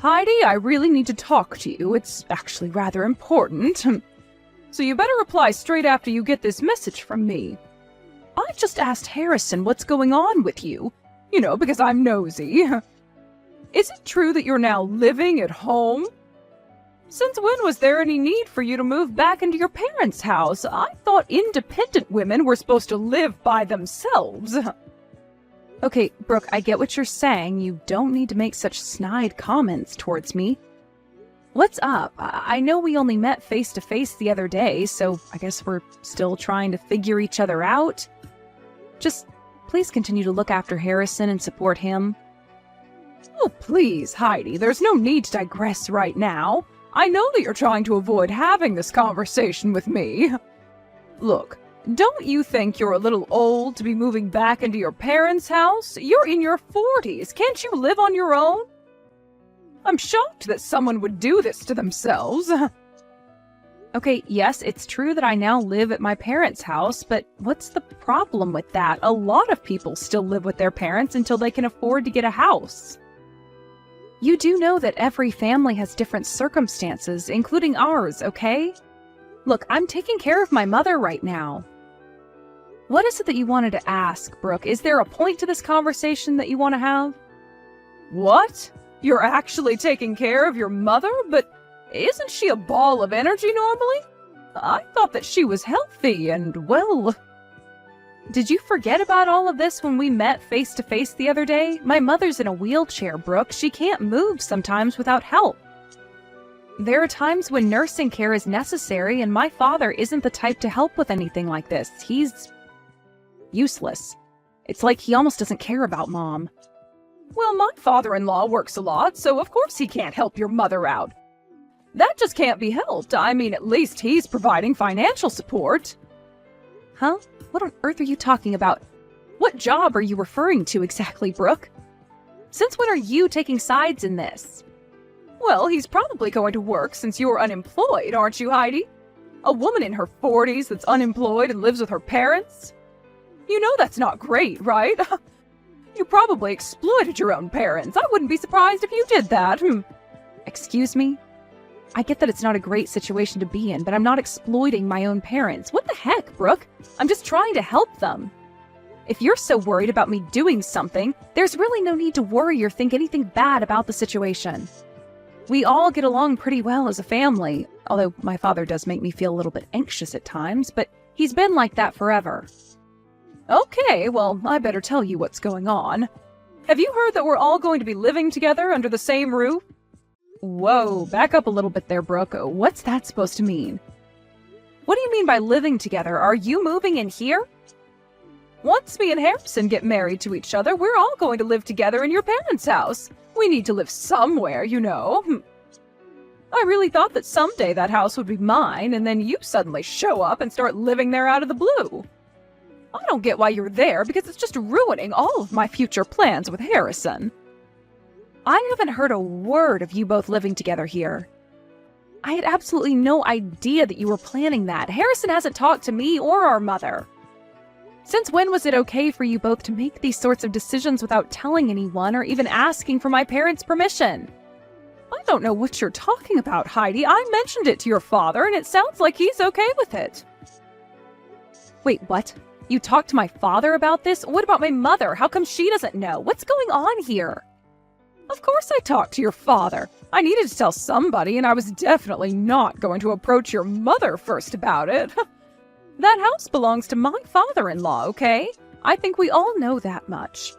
Heidi, I really need to talk to you. It's actually rather important. So you better reply straight after you get this message from me. I just asked Harrison what's going on with you. You know, because I'm nosy. Is it true that you're now living at home? Since when was there any need for you to move back into your parents' house? I thought independent women were supposed to live by themselves. Okay, Brooke, I get what you're saying. You don't need to make such snide comments towards me. What's up? I know we only met face-to-face the other day, so I guess we're still trying to figure each other out. Just please continue to look after Harrison and support him. Oh, please, Heidi, there's no need to digress right now. I know that you're trying to avoid having this conversation with me. Look, don't you think you're a little old to be moving back into your parents' house? You're in your 40s. Can't you live on your own? I'm shocked that someone would do this to themselves. Okay, yes, it's true that I now live at my parents' house, but what's the problem with that? A lot of people still live with their parents until they can afford to get a house. You do know that every family has different circumstances, including ours, okay? Look, I'm taking care of my mother right now. What is it that you wanted to ask, Brooke? Is there a point to this conversation that you want to have? What? You're actually taking care of your mother? But isn't she a ball of energy normally? I thought that she was healthy and, well... Did you forget about all of this when we met face-to-face the other day? My mother's in a wheelchair, Brooke. She can't move sometimes without help. There are times when nursing care is necessary, and my father isn't the type to help with anything like this. He's useless. It's like he almost doesn't care about Mom. Well, my father-in-law works a lot, so of course he can't help your mother out. That just can't be helped. I mean, at least he's providing financial support. Huh? What on earth are you talking about? What job are you referring to exactly, Brooke? Since when are you taking sides in this? Well, he's probably going to work since you're unemployed, aren't you, Heidi? A woman in her 40s that's unemployed and lives with her parents? You know that's not great, right? You probably exploited your own parents. I wouldn't be surprised if you did that. Excuse me? I get that it's not a great situation to be in, but I'm not exploiting my own parents. What the heck, Brooke? I'm just trying to help them. If you're so worried about me doing something, there's really no need to worry or think anything bad about the situation. We all get along pretty well as a family, although my father does make me feel a little bit anxious at times, but he's been like that forever. Okay, well, I better tell you what's going on. Have you heard that we're all going to be living together under the same roof? Whoa, back up a little bit there, Brooke. What's that supposed to mean? What do you mean by living together? Are you moving in here? Once me and Harrison get married to each other, we're all going to live together in your parents' house. We need to live somewhere, you know. I really thought that someday that house would be mine, and then you suddenly show up and start living there out of the blue. I don't get why you're there, because it's just ruining all of my future plans with Harrison. I haven't heard a word of you both living together here. I had absolutely no idea that you were planning that. Harrison hasn't talked to me or our mother. Since when was it okay for you both to make these sorts of decisions without telling anyone or even asking for my parents' permission? I don't know what you're talking about, Heidi. I mentioned it to your father, and it sounds like he's okay with it. Wait, what? You talked to my father about this? What about my mother? How come she doesn't know? What's going on here? Of course I talked to your father. I needed to tell somebody, and I was definitely not going to approach your mother first about it. That house belongs to my father-in-law, okay? I think we all know that much.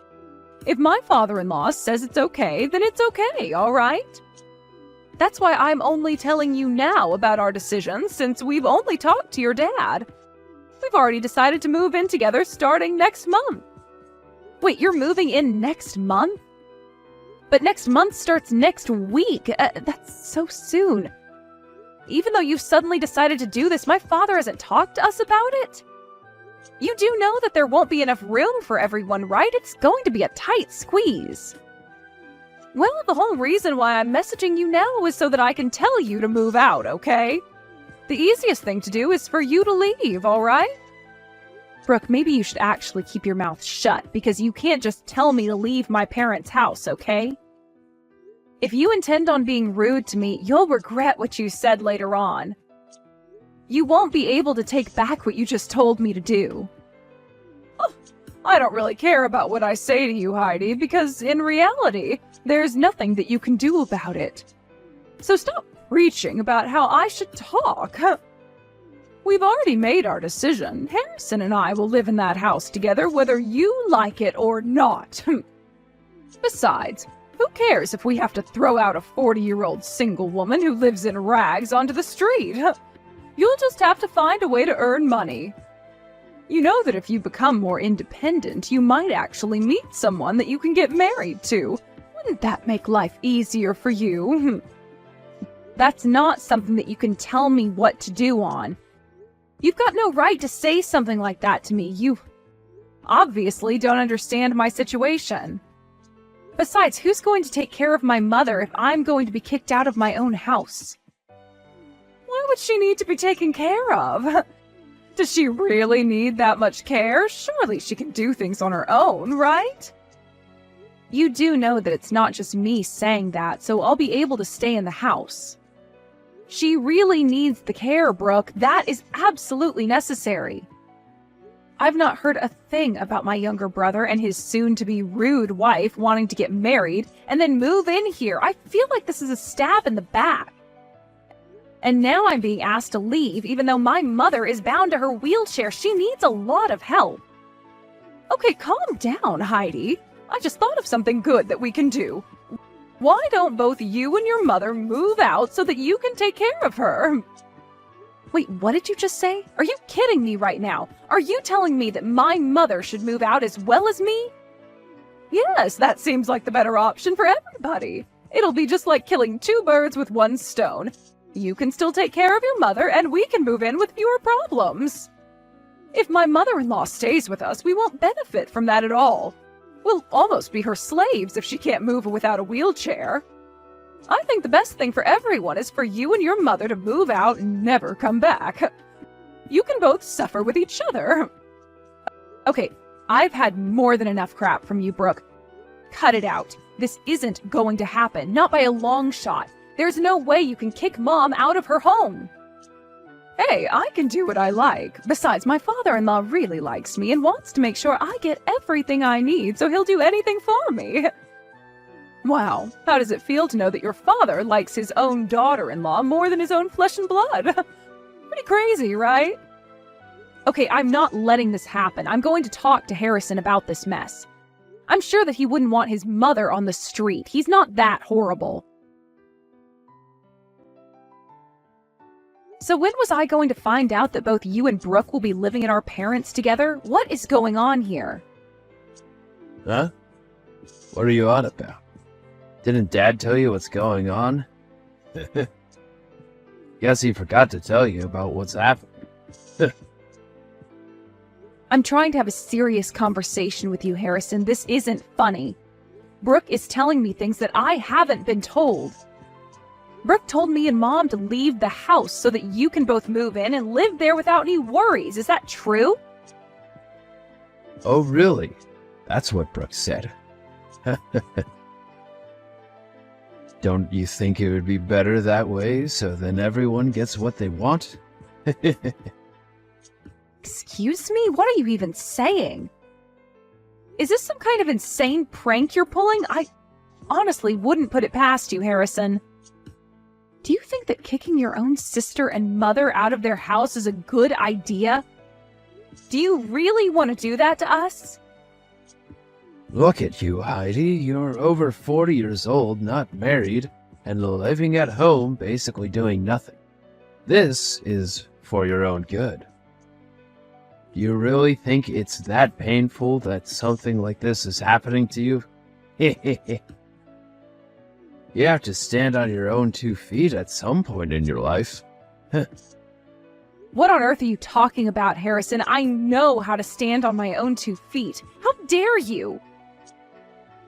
If my father-in-law says it's okay, then it's okay, all right? That's why I'm only telling you now about our decisions, since we've only talked to your dad. We've already decided to move in together starting next month. Wait, you're moving in next month? But next month starts next week. That's so soon. Even though you've suddenly decided to do this, my father hasn't talked to us about it. You do know that there won't be enough room for everyone, right? It's going to be a tight squeeze. Well, the whole reason why I'm messaging you now is so that I can tell you to move out, okay? The easiest thing to do is for you to leave, all right? Brooke, maybe you should actually keep your mouth shut, because you can't just tell me to leave my parents' house, okay? If you intend on being rude to me, you'll regret what you said later on. You won't be able to take back what you just told me to do. Oh, I don't really care about what I say to you, Heidi, because in reality, there's nothing that you can do about it. So stop preaching about how I should talk. We've already made our decision. Harrison and I will live in that house together whether you like it or not. Besides, who cares if we have to throw out a 40-year-old single woman who lives in rags onto the street? You'll just have to find a way to earn money. You know that if you become more independent, you might actually meet someone that you can get married to. Wouldn't that make life easier for you? That's not something that you can tell me what to do on. You've got no right to say something like that to me. You obviously don't understand my situation. Besides, who's going to take care of my mother if I'm going to be kicked out of my own house? Why would she need to be taken care of? Does she really need that much care? Surely she can do things on her own, right? You do know that it's not just me saying that, so I'll be able to stay in the house. She really needs the care, Brooke. That is absolutely necessary. I've not heard a thing about my younger brother and his soon-to-be rude wife wanting to get married and then move in here. I feel like this is a stab in the back. And now I'm being asked to leave, even though my mother is bound to her wheelchair. She needs a lot of help. Okay, calm down, Heidi. I just thought of something good that we can do. Why don't both you and your mother move out so that you can take care of her? Wait, what did you just say? Are you kidding me right now? Are you telling me that my mother should move out as well as me? Yes, that seems like the better option for everybody. It'll be just like killing two birds with one stone. You can still take care of your mother, and we can move in with fewer problems. If my mother-in-law stays with us, we won't benefit from that at all. We'll almost be her slaves if she can't move without a wheelchair. I think the best thing for everyone is for you and your mother to move out and never come back. You can both suffer with each other. Okay, I've had more than enough crap from you, Brooke. Cut it out. This isn't going to happen, not by a long shot. There's no way you can kick Mom out of her home. Hey, I can do what I like. Besides, my father-in-law really likes me and wants to make sure I get everything I need, so he'll do anything for me. Wow, how does it feel to know that your father likes his own daughter-in-law more than his own flesh and blood? Pretty crazy, right? Okay, I'm not letting this happen. I'm going to talk to Harrison about this mess. I'm sure that he wouldn't want his mother on the street. He's not that horrible. So when was I going to find out that both you and Brooke will be living at our parents' together? What is going on here? Huh? What are you on about? Didn't Dad tell you what's going on? Guess he forgot to tell you about what's happening. I'm trying to have a serious conversation with you, Harrison. This isn't funny. Brooke is telling me things that I haven't been told. Brooke told me and Mom to leave the house so that you can both move in and live there without any worries. Is that true? Oh, really? That's what Brooke said. Don't you think it would be better that way, so then everyone gets what they want? Excuse me? What are you even saying? Is this some kind of insane prank you're pulling? I honestly wouldn't put it past you, Harrison. Do you think that kicking your own sister and mother out of their house is a good idea? Do you really want to do that to us? Look at you, Heidi. You're over 40 years old, not married, and living at home, basically doing nothing. This is for your own good. You really think it's that painful that something like this is happening to you? You have to stand on your own 2 feet at some point in your life. What on earth are you talking about, Harrison? I know how to stand on my own 2 feet. How dare you?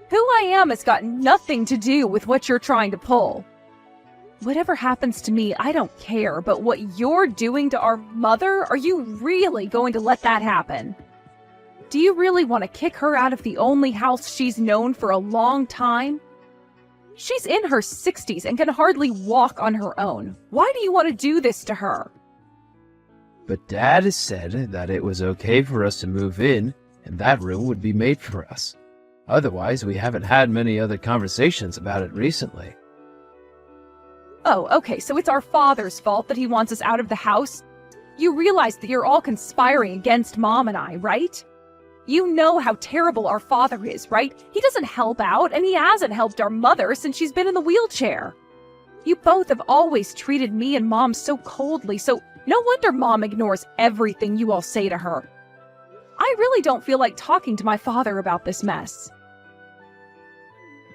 Who I am has got nothing to do with what you're trying to pull. Whatever happens to me, I don't care, but what you're doing to our mother, are you really going to let that happen? Do you really want to kick her out of the only house she's known for a long time? She's in her 60s and can hardly walk on her own. Why do you want to do this to her? But Dad has said that it was okay for us to move in, and that room would be made for us. Otherwise, we haven't had many other conversations about it recently. Oh, okay, so it's our father's fault that he wants us out of the house? You realize that you're all conspiring against Mom and I, right? You know how terrible our father is, right? He doesn't help out, and he hasn't helped our mother since she's been in the wheelchair. You both have always treated me and Mom so coldly, so no wonder Mom ignores everything you all say to her. I really don't feel like talking to my father about this mess.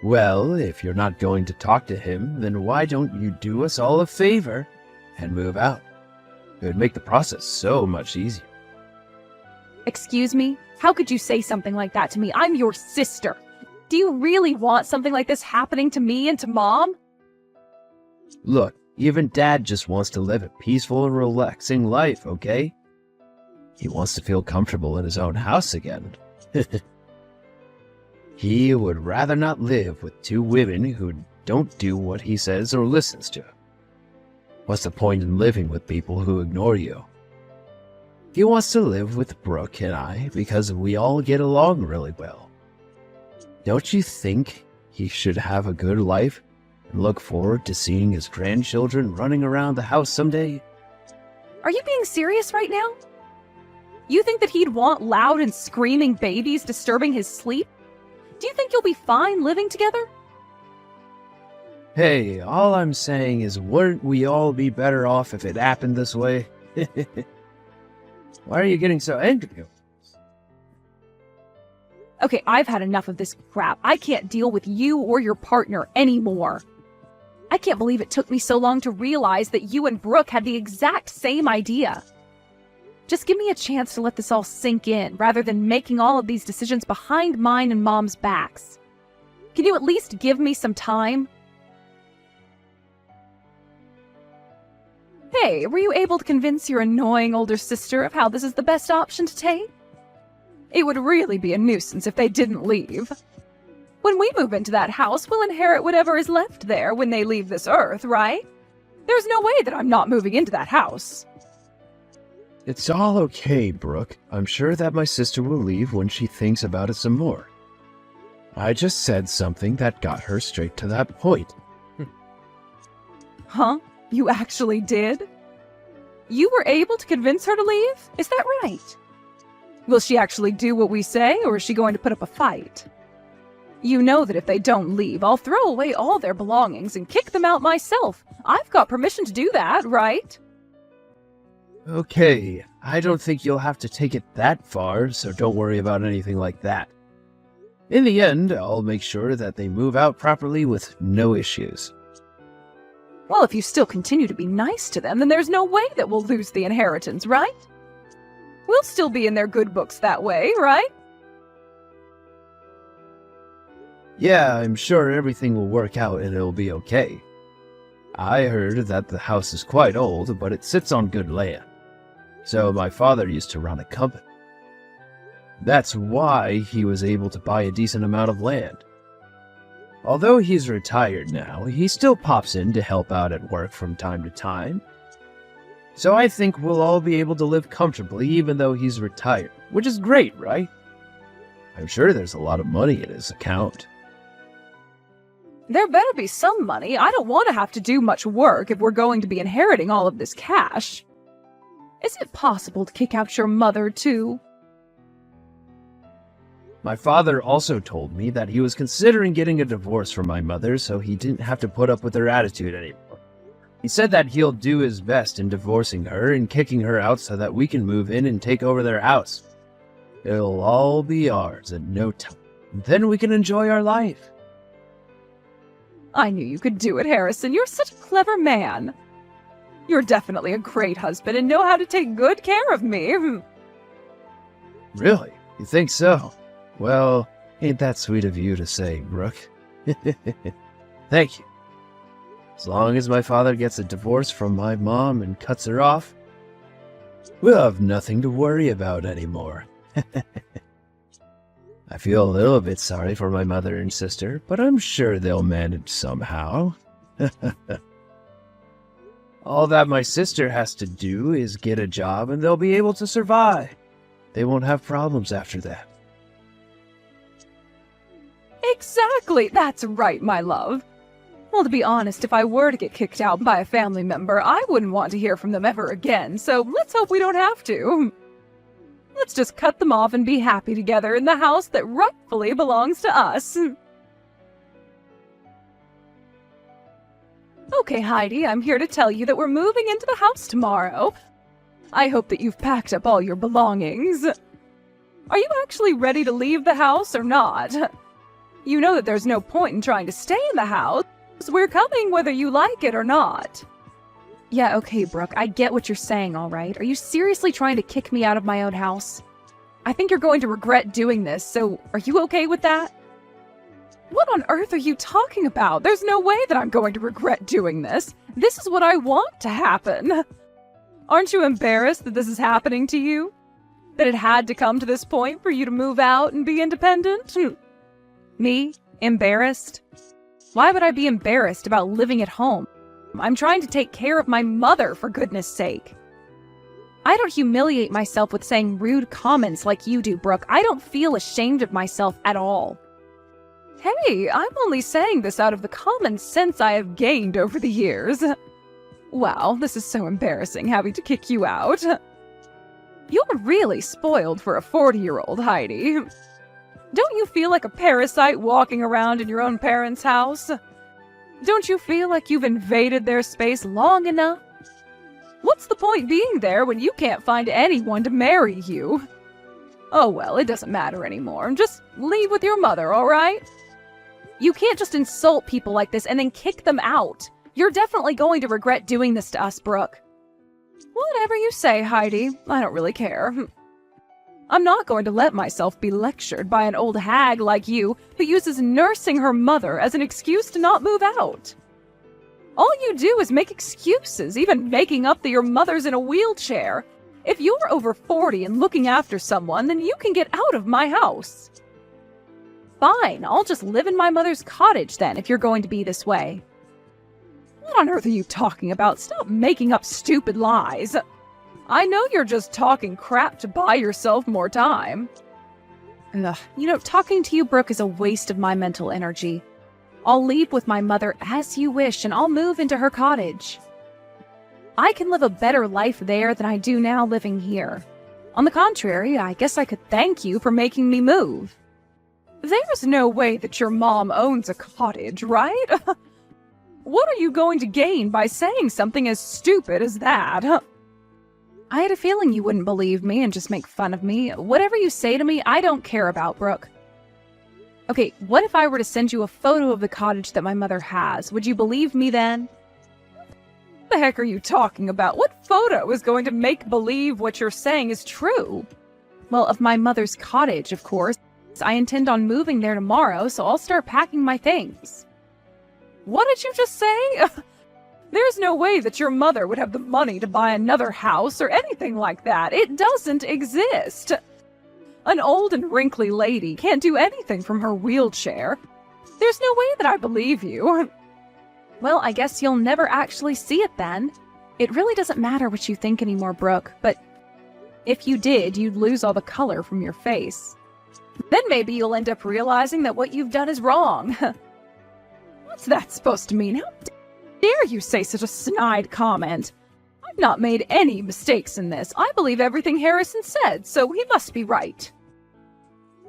Well, if you're not going to talk to him, then why don't you do us all a favor and move out? It would make the process so much easier. Excuse me? How could you say something like that to me? I'm your sister. Do you really want something like this happening to me and to Mom? Look, even Dad just wants to live a peaceful and relaxing life, okay? He wants to feel comfortable in his own house again. He would rather not live with two women who don't do what he says or listens to. What's the point in living with people who ignore you? He wants to live with Brooke and I because we all get along really well. Don't you think he should have a good life and look forward to seeing his grandchildren running around the house someday? Are you being serious right now? You think that he'd want loud and screaming babies disturbing his sleep? Do you think you'll be fine living together? Hey, all I'm saying is, wouldn't we all be better off if it happened this way? Why are you getting so angry? Okay, I've had enough of this crap. I can't deal with you or your partner anymore. I can't believe it took me so long to realize that you and Brooke had the exact same idea. Just give me a chance to let this all sink in, rather than making all of these decisions behind mine and Mom's backs. Can you at least give me some time? Hey, were you able to convince your annoying older sister of how this is the best option to take? It would really be a nuisance if they didn't leave. When we move into that house, we'll inherit whatever is left there when they leave this earth, right? There's no way that I'm not moving into that house. It's all okay, Brooke. I'm sure that my sister will leave when she thinks about it some more. I just said something that got her straight to that point. Huh? You actually did? You were able to convince her to leave? Is that right? Will she actually do what we say, or is she going to put up a fight? You know that if they don't leave, I'll throw away all their belongings and kick them out myself. I've got permission to do that, right? Okay, I don't think you'll have to take it that far, so don't worry about anything like that. In the end, I'll make sure that they move out properly with no issues. Well, if you still continue to be nice to them, then there's no way that we'll lose the inheritance, right? We'll still be in their good books that way, right? Yeah, I'm sure everything will work out and it'll be okay. I heard that the house is quite old, but it sits on good land. So my father used to run a company. That's why he was able to buy a decent amount of land. Although he's retired now, he still pops in to help out at work from time to time. So I think we'll all be able to live comfortably even though he's retired, which is great, right? I'm sure there's a lot of money in his account. There better be some money. I don't want to have to do much work if we're going to be inheriting all of this cash. Is it possible to kick out your mother, too? My father also told me that he was considering getting a divorce from my mother so he didn't have to put up with her attitude anymore. He said that he'll do his best in divorcing her and kicking her out so that we can move in and take over their house. It'll all be ours in no time. Then we can enjoy our life. I knew you could do it, Harrison. You're such a clever man. You're definitely a great husband and know how to take good care of me. Really? You think so? Well, ain't that sweet of you to say, Brooke. Thank you. As long as my father gets a divorce from my mom and cuts her off, we'll have nothing to worry about anymore. I feel a little bit sorry for my mother and sister, but I'm sure they'll manage somehow. All that my sister has to do is get a job and they'll be able to survive. They won't have problems after that. Exactly, that's right, my love. Well, to be honest, if I were to get kicked out by a family member, I wouldn't want to hear from them ever again, so let's hope we don't have to. Let's just cut them off and be happy together in the house that rightfully belongs to us. Okay, Heidi, I'm here to tell you that we're moving into the house tomorrow. I hope that you've packed up all your belongings. Are you actually ready to leave the house or not? You know that there's no point in trying to stay in the house. We're coming whether you like it or not. Yeah, okay, Brooke, I get what you're saying, all right. Are you seriously trying to kick me out of my own house? I think you're going to regret doing this, so are you okay with that? What on earth are you talking about? There's no way that I'm going to regret doing this. This is what I want to happen. Aren't you embarrassed that this is happening to you? That it had to come to this point for you to move out and be independent? Me? Embarrassed? Why would I be embarrassed about living at home? I'm trying to take care of my mother, for goodness sake. I don't humiliate myself with saying rude comments like you do, Brooke. I don't feel ashamed of myself at all. Hey, I'm only saying this out of the common sense I have gained over the years. Wow, this is so embarrassing having to kick you out. You're really spoiled for a 40-year-old, Heidi. Don't you feel like a parasite walking around in your own parents' house? Don't you feel like you've invaded their space long enough? What's the point being there when you can't find anyone to marry you? Oh well, it doesn't matter anymore. Just leave with your mother, all right? You can't just insult people like this and then kick them out. You're definitely going to regret doing this to us, Brooke. Whatever you say, Heidi. I don't really care. I'm not going to let myself be lectured by an old hag like you who uses nursing her mother as an excuse to not move out. All you do is make excuses, even making up that your mother's in a wheelchair. If you're over 40 and looking after someone, then you can get out of my house. Fine, I'll just live in my mother's cottage then if you're going to be this way. What on earth are you talking about? Stop making up stupid lies. I know you're just talking crap to buy yourself more time. Ugh, talking to you, Brooke, is a waste of my mental energy. I'll leave with my mother as you wish, and I'll move into her cottage. I can live a better life there than I do now living here. On the contrary, I guess I could thank you for making me move. There's no way that your mom owns a cottage, right? What are you going to gain by saying something as stupid as that? I had a feeling you wouldn't believe me and just make fun of me. Whatever you say to me, I don't care about, Brooke. Okay, what if I were to send you a photo of the cottage that my mother has? Would you believe me then? What the heck are you talking about? What photo is going to make believe what you're saying is true? Well, of my mother's cottage, of course. I intend on moving there tomorrow, so I'll start packing my things. What did you just say? There's no way that your mother would have the money to buy another house or anything like that. It doesn't exist. An old and wrinkly lady can't do anything from her wheelchair. There's no way that I believe you. Well, I guess you'll never actually see it then. It really doesn't matter what you think anymore, Brooke, but if you did, you'd lose all the color from your face. Then maybe you'll end up realizing that what you've done is wrong. What's that supposed to mean? How dare you say such a snide comment? I've not made any mistakes in this. I believe everything Harrison said, so he must be right.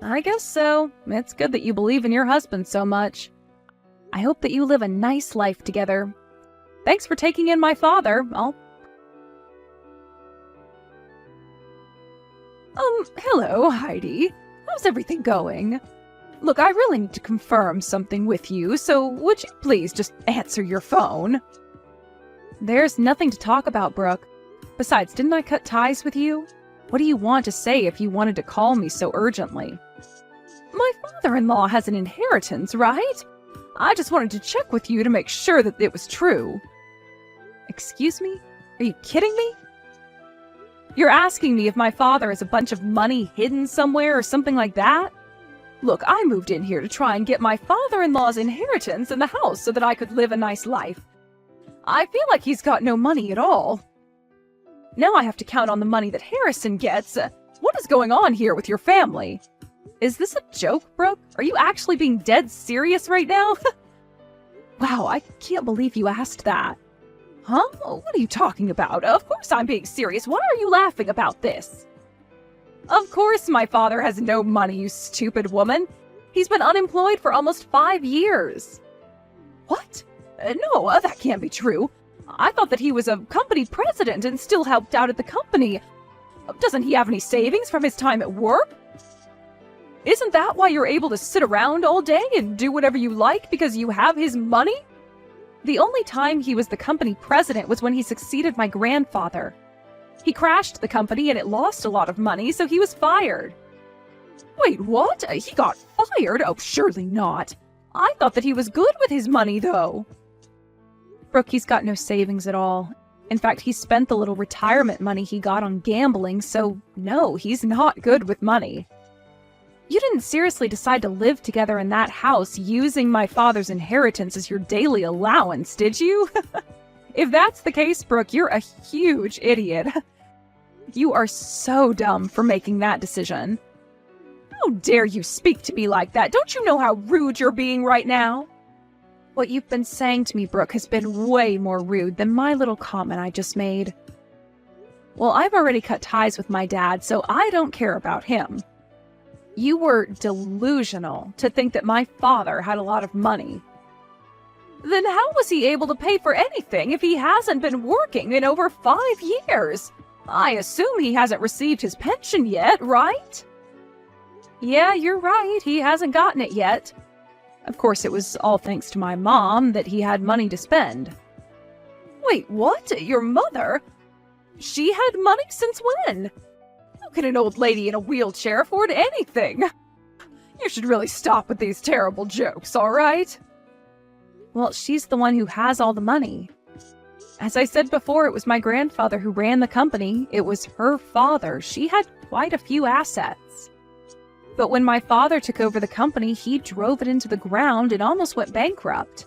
I guess so. It's good that you believe in your husband so much. I hope that you live a nice life together. Thanks for taking in my father. Hello, Heidi. How's everything going? Look, I really need to confirm something with you, so would you please just answer your phone? There's nothing to talk about, Brooke. Besides, didn't I cut ties with you? What do you want to say if you wanted to call me so urgently? My father-in-law has an inheritance, right? I just wanted to check with you to make sure that it was true. Excuse me? Are you kidding me? You're asking me if my father has a bunch of money hidden somewhere or something like that? Look, I moved in here to try and get my father-in-law's inheritance in the house so that I could live a nice life. I feel like he's got no money at all. Now I have to count on the money that Harrison gets. What is going on here with your family? Is this a joke, Brooke? Are you actually being dead serious right now? Wow, I can't believe you asked that. Huh? What are you talking about? Of course I'm being serious. Why are you laughing about this? Of course my father has no money, you stupid woman. He's been unemployed for almost 5 years. What? No, that can't be true. I thought that he was a company president and still helped out at the company. Doesn't he have any savings from his time at work? Isn't that why you're able to sit around all day and do whatever you like because you have his money? The only time he was the company president was when he succeeded my grandfather. He crashed the company and it lost a lot of money, so he was fired. Wait, what? He got fired? Oh, surely not. I thought that he was good with his money, though. Brooke, he's got no savings at all. In fact, he spent the little retirement money he got on gambling, so no, he's not good with money. You didn't seriously decide to live together in that house using my father's inheritance as your daily allowance, did you? If that's the case, Brooke, you're a huge idiot. You are so dumb for making that decision. How dare you speak to me like that? Don't you know how rude you're being right now? What you've been saying to me, Brooke, has been way more rude than my little comment I just made. Well, I've already cut ties with my dad, so I don't care about him. You were delusional to think that my father had a lot of money. Then how was he able to pay for anything if he hasn't been working in over 5 years? I assume he hasn't received his pension yet, right? Yeah, you're right. He hasn't gotten it yet. Of course, it was all thanks to my mom that he had money to spend. Wait, what? Your mother? She had money since when? How can an old lady in a wheelchair afford anything? You should really stop with these terrible jokes, all right? Well, she's the one who has all the money. As I said before, it was my grandfather who ran the company. It was her father. She had quite a few assets. But when my father took over the company, he drove it into the ground and almost went bankrupt.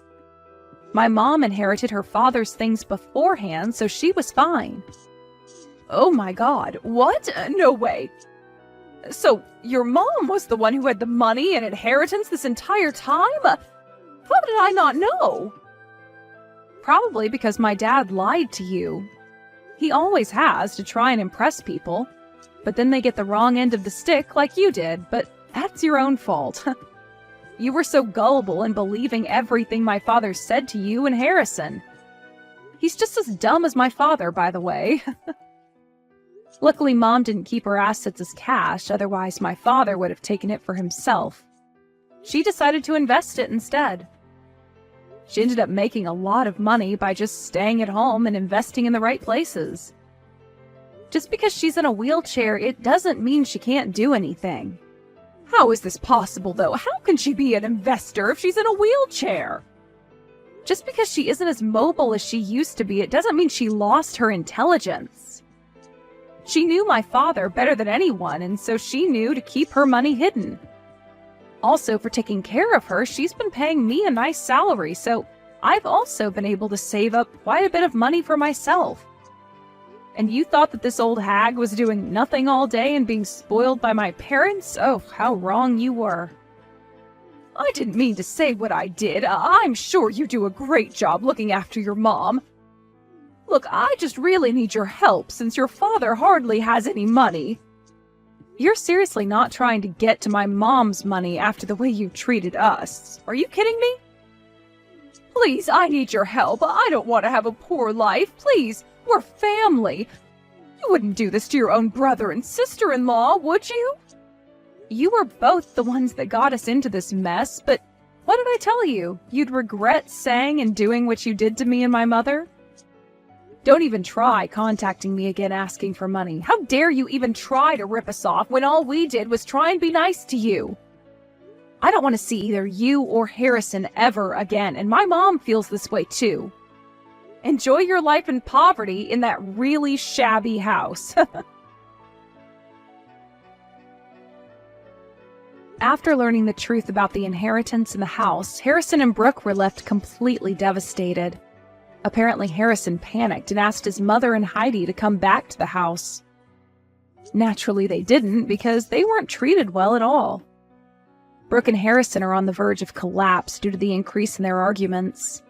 My mom inherited her father's things beforehand, so she was fine. Oh my God, what? No way. So, your mom was the one who had the money and inheritance this entire time? How did I not know? Probably because my dad lied to you. He always has to try and impress people, but then they get the wrong end of the stick like you did, but that's your own fault. You were so gullible in believing everything my father said to you and Harrison. He's just as dumb as my father, by the way. Luckily, Mom didn't keep her assets as cash, otherwise my father would have taken it for himself. She decided to invest it instead. She ended up making a lot of money by just staying at home and investing in the right places. Just because she's in a wheelchair, it doesn't mean she can't do anything. How is this possible, though? How can she be an investor if she's in a wheelchair? Just because she isn't as mobile as she used to be, it doesn't mean she lost her intelligence. She knew my father better than anyone, and so she knew to keep her money hidden. Also, for taking care of her, she's been paying me a nice salary, so I've also been able to save up quite a bit of money for myself. And you thought that this old hag was doing nothing all day and being spoiled by my parents? Oh, how wrong you were. I didn't mean to say what I did. I'm sure you do a great job looking after your mom. Look, I just really need your help since your father hardly has any money. You're seriously not trying to get to my mom's money after the way you treated us. Are you kidding me? Please, I need your help. I don't want to have a poor life. Please, we're family. You wouldn't do this to your own brother and sister-in-law, would you? You were both the ones that got us into this mess, but what did I tell you? You'd regret saying and doing what you did to me and my mother? Don't even try contacting me again asking for money. How dare you even try to rip us off when all we did was try and be nice to you? I don't want to see either you or Harrison ever again, and my mom feels this way too. Enjoy your life in poverty in that really shabby house. After learning the truth about the inheritance in the house, Harrison and Brooke were left completely devastated. Apparently, Harrison panicked and asked his mother and Heidi to come back to the house. Naturally, they didn't because they weren't treated well at all. Brooke and Harrison are on the verge of collapse due to the increase in their arguments.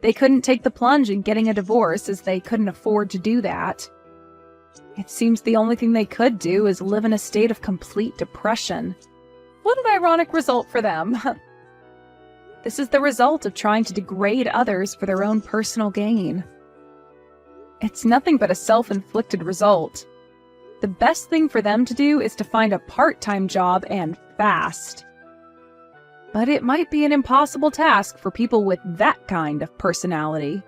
They couldn't take the plunge in getting a divorce as they couldn't afford to do that. It seems the only thing they could do is live in a state of complete depression. What an ironic result for them. This is the result of trying to degrade others for their own personal gain. It's nothing but a self-inflicted result. The best thing for them to do is to find a part-time job and fast. But it might be an impossible task for people with that kind of personality.